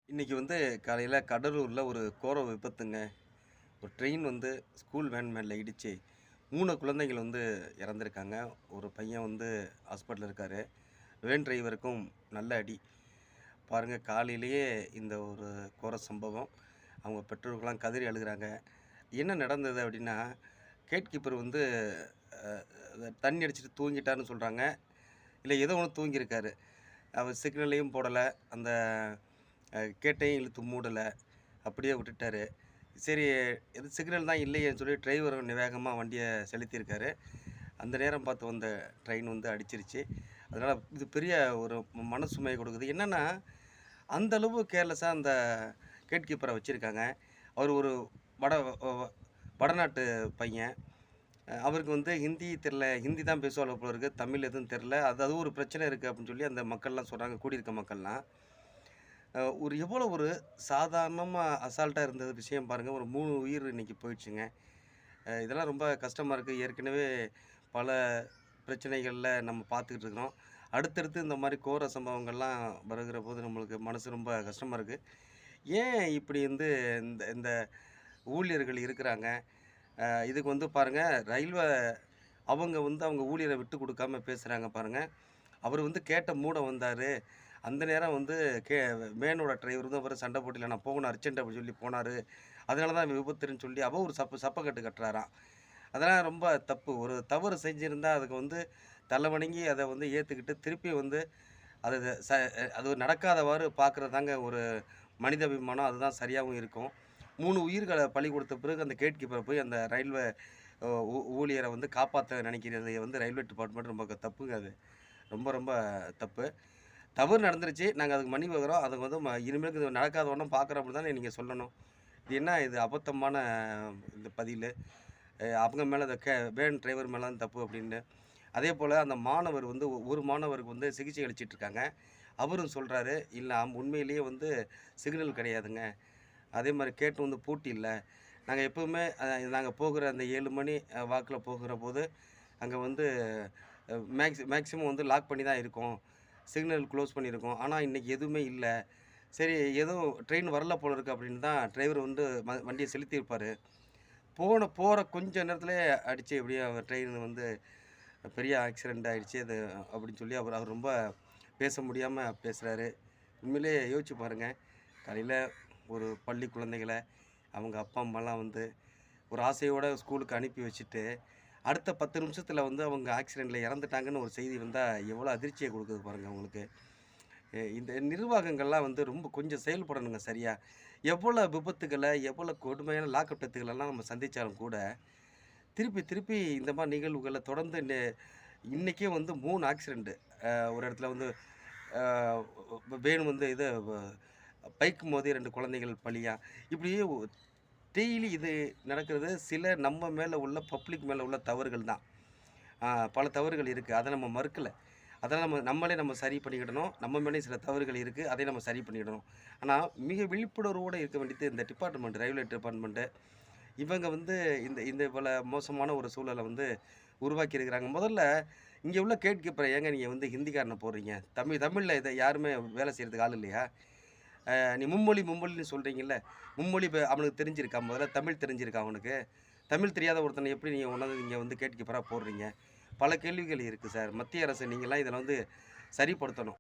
இன்னைக்கு வந்து காலையில கடலூர்ல ஒரு கோர விபத்துங்க. ஒரு ட்ரெயின் வந்து ஸ்கூல் வேன் மேல இடிச்சு 3 குழந்தைகள் வந்து இறந்திருக்காங்க. ஒரு பையன் வந்து ஹாஸ்பிட்டல்ல இருக்காரு. வேன் டிரைவருக்கும் நல்ல அடி. பாருங்க காலையிலேயே இந்த ஒரு கோர சம்பவம். அவங்க பெற்றோர்கள்லாம் கதறி அழுகுறாங்க. என்ன நடந்தது அப்படின்னா, கேட் கீப்பர் வந்து அ தண்ணி அடிச்சுட்டு தூங்கிட்டாருன்னு சொல்றாங்க. இல்ல ஏதோ ஒண்ணு தூங்கியிருக்காரு. அவர் சிக்னலையும் போடல. அந்த கேட்டையும் இழுத்து மூடல. அப்படியே விட்டுட்டாரு. சரி, எது சிக்னல் தான் இல்லையேன்னு சொல்லி டிரைவர் வேகமா வண்டிய செலுத்தியிருக்காரு. அந்த நேரம் பார்த்து வந்த ட்ரெயின் வந்து அடிச்சிருச்சு. அதனால இது பெரிய ஒரு மனசுமைய கொடுக்குது. என்னன்னா, அந்த அளவு கேர்லெஸ்ஸா அந்த கேட் கீப்பர வச்சிருக்காங்க. அவர் ஒரு வட வ வ வடநாட்டு பையன். அவருக்கு வந்து ஹிந்தி தெரியல. ஹிந்தி தான் பேசுவாரு போல இருக்கு. தமிழ் எதுவும் தெரியல. அது அது ஒரு பிரச்சனை இருக்கு அப்படின்னு சொல்லி அந்த மக்கள்லாம் சொல்றாங்க. கூடியிருக்க மக்கள்லாம். ஒரு எவ்வளோ ஒரு சாதாரணமா அசால்ட்டா இருந்த விஷயம் பாருங்க. ஒரு 3 உயிர் இன்னைக்கு போயிடுச்சுங்க. இதெல்லாம் ரொம்ப கஷ்டமா இருக்கு. ஏற்கனவே பல பிரச்சனைகள்ல நம்ம பார்த்துக்கிட்டு இருக்கிறோம். அடுத்தடுத்து இந்த மாரி கோர சம்பவங்கள்லாம் வருகிற போது நம்மளுக்கு மனசு ரொம்ப கஷ்டமா இருக்கு. ஏன் இப்படி வந்து இந்த இந்த ஊழியர்கள் இருக்கிறாங்க? இதுக்கு வந்து பாருங்க, ரயில்வே அவங்க வந்து அவங்க ஊழியர விட்டு குடுக்காம பேசுறாங்க பாருங்க. அவரு வந்து கேட்ட மூட வந்தாரு. அந்த நேரம் வந்து கே வேனோட டிரைவர் வந்து அவரு சண்டை போட்டு, "இல்ல நான் போகணும் அர்ஜென்ட்" அப்படின்னு சொல்லி போனாரு. அதனால தான் விபத்துன்னு சொல்லி அவ ஒரு சப்பக்கட்டு கட்டுறாராம். அதெல்லாம் ரொம்ப தப்பு. ஒரு தவறு செஞ்சிருந்தா அதுக்கு வந்து தலவணங்கி அத வந்து ஏத்துக்கிட்டு, திருப்பி வந்து அது ச அது நடக்காதவாறு பார்க்குறது தாங்க ஒரு மனிதாபிமானம். அதுதான் சரியாவும் இருக்கும். 3 உயிர்கள பலி கொடுத்த பிறகு அந்த கேட் கீப்பர் போய் அந்த ரயில்வே ஊழியர வந்து காப்பாத்த நினைக்கிறது வந்து ரயில்வே டிபார்ட்மெண்ட் ரொம்ப தப்புங்க அது. ரொம்ப ரொம்ப தப்பு. தவறு நடந்துருச்சு. நாங்க அதுக்கு மன்னிப்பு கேட்குறோம். அதுக்கு வந்து இனிமேலுக்கு இது நடக்காத வண்ணம் பார்க்குறோம் அப்படி தானே நீங்க சொல்லணும். இது என்ன இது அபத்தமான இந்த பதிலு. அவங்க மேல இந்த வேன் டிரைவர் மேல தான் தப்பு அப்படின்னு. அதேபோல அந்த மாணவர் வந்து ஒரு மாணவருக்கு வந்து சிகிச்சை அளிச்சிட்டு இருக்காங்க. அவரும் சொல்றாரு, "இல்ல உண்மையிலேயே வந்து சிக்னல் கிடையாதுங்க. அதே மாரி கேட் வந்து பூட்டி இல்ல. நாங்க எப்பவுமே நாங்க போகிற அந்த 7 மணி வாக்குல போகிறபோது, அங்க வந்து மேக்ஸிமம் வந்து லாக் பண்ணி தான் இருக்கும். சிக்னல் குளோஸ் பண்ணியிருக்கோம். ஆனா இன்னைக்கு எதுவுமே இல்ல. சரி ஏதோ ட்ரெயின் வரல போல இருக்கு" அப்படின்னு தான் டிரைவர் வந்து வண்டிய செலுத்தியிருப்பாரு. போற கொஞ்ச நேரத்திலேயே அடிச்சு எப்படியோ ட்ரெயின் வந்து பெரிய ஆக்சிடென்ட் ஆயிடுச்சு. அது அப்படின்னு சொல்லி அவர் அவர் ரொம்ப பேச முடியாம பேசுறாரு. உண்மையிலேயே யோசிச்சு பாருங்க. காலையில ஒரு பள்ளி குழந்தைகள அவங்க அப்பா, அம்மாலாம் வந்து ஒரு ஆசையோட ஸ்கூலுக்கு அனுப்பி வச்சுட்டு, அடுத்த 10 நிமிஷத்துல வந்து அவங்க ஆக்சிடென்ட்ல இறந்துட்டாங்கன்னு ஒரு செய்தி வந்தா எவ்வளோ அதிர்ச்சிய குடுக்குது பாருங்க அவங்களுக்கு. இந்த நிர்வாகங்கள்லாம் வந்து ரொம்ப கொஞ்சம் செயல்படணுங்க சரியா. எவ்வளோ விபத்துகள, எவ்வளோ கொடுமையான லாக்கப் டெத்துகளெல்லாம் நம்ம சந்திச்சாலும் கூட, திருப்பி திருப்பி இந்த மாரி நிகழ்வுகள தொடர்ந்து இன்னைக்கே வந்து 3 ஆக்சிடென்ட். ஒரு இடத்துல வந்து அ வேன் வந்து இது பைக் மோதி 2 குழந்தைகள் பலியா. இப்படி டெய்லி இது நடக்கிறது சில நம்ம மேல உள்ள பப்ளிக் மேல உள்ள தவறுகள் தான். ஆ பல தவறுகள் இருக்கு. அத நம்ம மறுக்கல. அதெல்லாம் நம்மளே நம்ம சரி பண்ணிக்கிடணும். நம்ம மேலயும் சில தவறுகள் இருக்கு. அதை நம்ம சரி பண்ணிக்கிடணும். ஆனா, மிக விழிப்புணர்வோட இருக்க வேண்டியது இந்த டிபார்ட்மெண்ட், ரயில்வே டிபார்ட்மெண்ட். இவங்க வந்து இந்த இந்த போல மோசமான ஒரு சூழல வந்து உருவாக்கி இருக்கிறாங்க. முதல்ல இங்க உள்ள கேட் கீப்பர ஏங்க நீங்க வந்து ஹிந்திக்காரன போடுறீங்க? தமிழ்ல இத யாருமே வேலை செய்றதுக்கு ஆள் இல்லையா? நீ மும்மொழின்னு சொல்றீங்கல்ல. மும்மொழி அவனுக்கு தெரிஞ்சிருக்கா? முதல்ல தமிழ் தெரிஞ்சிருக்கா அவனுக்கு? தமிழ் தெரியாத ஒருத்தன எப்படி நீங்க கொண்டாந்து இங்க வந்து கேட் கீப்பரா போடுறீங்க? பல கேள்விகள் இருக்கு சார். மத்திய அரசு நீங்கலாம் இதில வந்து சரிப்படுத்தணும்.